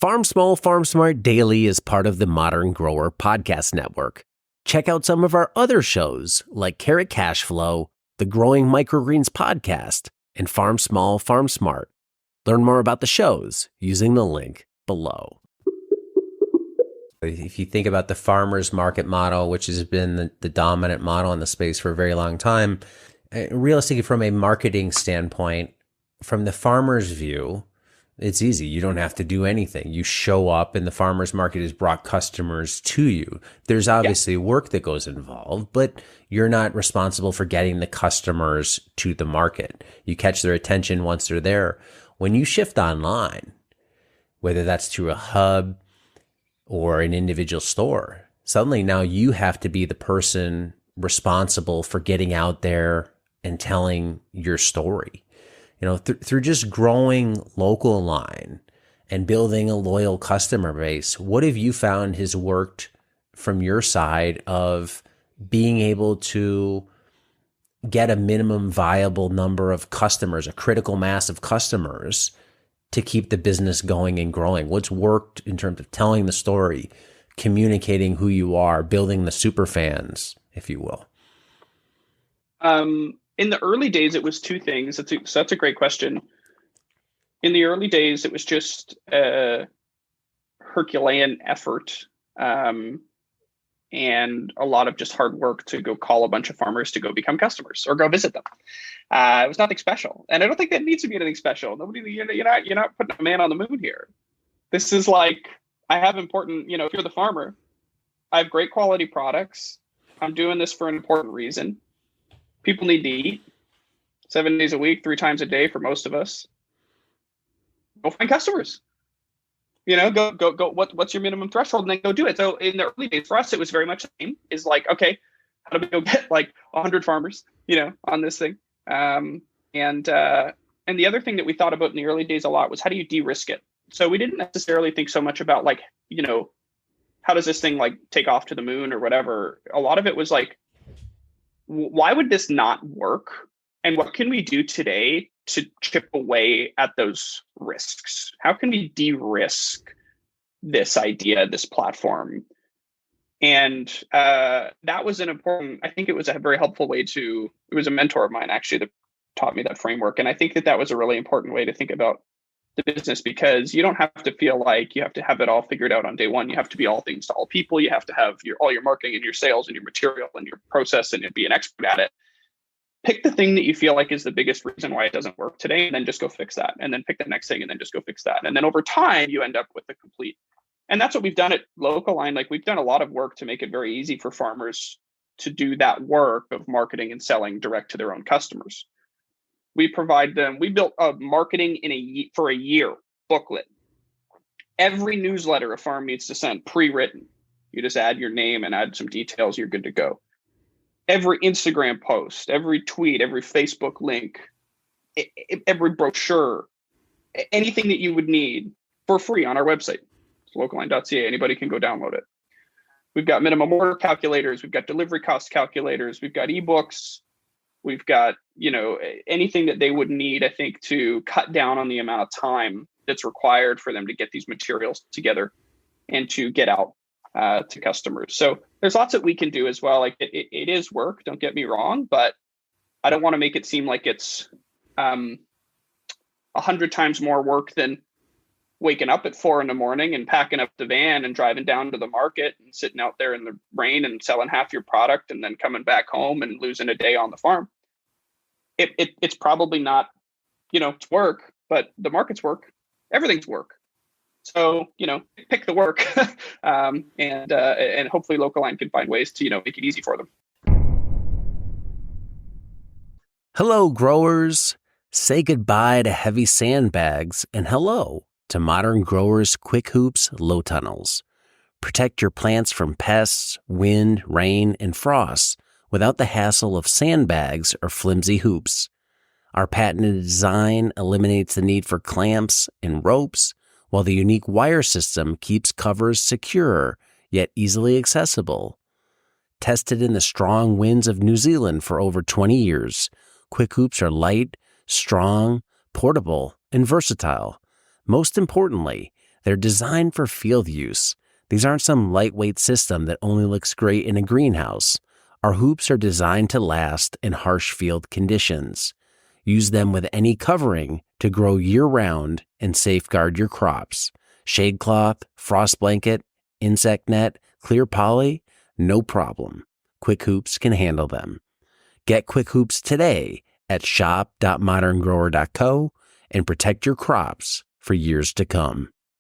Farm Small, Farm Smart Daily is part of the Modern Grower Podcast Network. Check out some of our other shows like Carrot Cash Flow, the Growing Microgreens Podcast, and Farm Small, Farm Smart. Learn more about the shows using the link below. If you think about the farmer's market model, which has been the dominant model in the space for a very long time, realistically, from a marketing standpoint, from the farmer's view, it's easy. You don't have to do anything. You show up and the farmer's market has brought customers to you. There's obviously work that goes involved, but you're not responsible for getting the customers to the market. You catch their attention once they're there. When you shift online, whether that's through a hub or an individual store, suddenly now you have to be the person responsible for getting out there and telling your story. You know, through just growing local line and building a loyal customer base, what have you found has worked from your side of being able to get a minimum viable number of customers, a critical mass of customers to keep the business going and growing? What's worked in terms of telling the story, communicating who you are, building the super fans, if you will? In the early days, it was two things. So that's a great question. In the early days, it was just a Herculean effort and a lot of just hard work to go call a bunch of farmers to go become customers or go visit them. It was nothing special, and I don't think that needs to be anything special. You're not putting a man on the moon here. This is like, I have important. If you're the farmer, I have great quality products. I'm doing this for an important reason. People need to eat 7 days a week, 3 times a day for most of us. Go find customers. Go. What's your minimum threshold, and then go do it. So in the early days for us, it was very much the same. Is like, okay, how do we go get like 100 farmers, on this thing? And the other thing that we thought about in the early days a lot was, how do you de-risk it? So we didn't necessarily think so much about like, how does this thing like take off to the moon or whatever. A lot of it was like, why would this not work? And what can we do today to chip away at those risks? How can we de-risk this idea, this platform? And that was I think it was a very helpful way it was a mentor of mine actually that taught me that framework. And I think that was a really important way to think about the business, because you don't have to feel like you have to have it all figured out on day one. You have to be all things to all people. You have to have all your marketing and your sales and your material and your process and be an expert at it. Pick the thing that you feel like is the biggest reason why it doesn't work today, and then just go fix that. And then pick the next thing and then just go fix that. And then over time, you end up with the complete. And that's what we've done at Local Line. Like, we've done a lot of work to make it very easy for farmers to do that work of marketing and selling direct to their own customers. We built a marketing for a year booklet. Every newsletter a farm needs to send, pre-written. You just add your name and add some details, you're good to go. Every Instagram post, every tweet, every Facebook link, every brochure, anything that you would need for free on our website. It's localline.ca. Anybody can go download it. We've got minimum order calculators. We've got delivery cost calculators. We've got ebooks. We've got, anything that they would need, I think, to cut down on the amount of time that's required for them to get these materials together and to get out to customers. So there's lots that we can do as well. Like it is work, don't get me wrong, but I don't want to make it seem like it's 100 times more work than waking up at 4 a.m. and packing up the van and driving down to the market and sitting out there in the rain and selling half your product and then coming back home and losing a day on the farm. It's probably not, it's work, but the market's work. Everything's work. So, pick the work and hopefully Local Line can find ways to, make it easy for them. Hello, growers. Say goodbye to heavy sandbags and hello to Modern Growers Quick Hoops Low Tunnels. Protect your plants from pests, wind, rain, and frost without the hassle of sandbags or flimsy hoops. Our patented design eliminates the need for clamps and ropes, while the unique wire system keeps covers secure yet easily accessible. Tested in the strong winds of New Zealand for over 20 years, Quick Hoops are light, strong, portable, and versatile. Most importantly, They're designed for field use. These aren't some lightweight system that only looks great in a greenhouse. Our hoops are designed to last in harsh field conditions. Use them with any covering to grow year-round and safeguard your crops. Shade cloth, frost blanket, insect net, clear poly, no problem. Quick Hoops can handle them. Get Quick Hoops today at shop.moderngrower.co and protect your crops for years to come.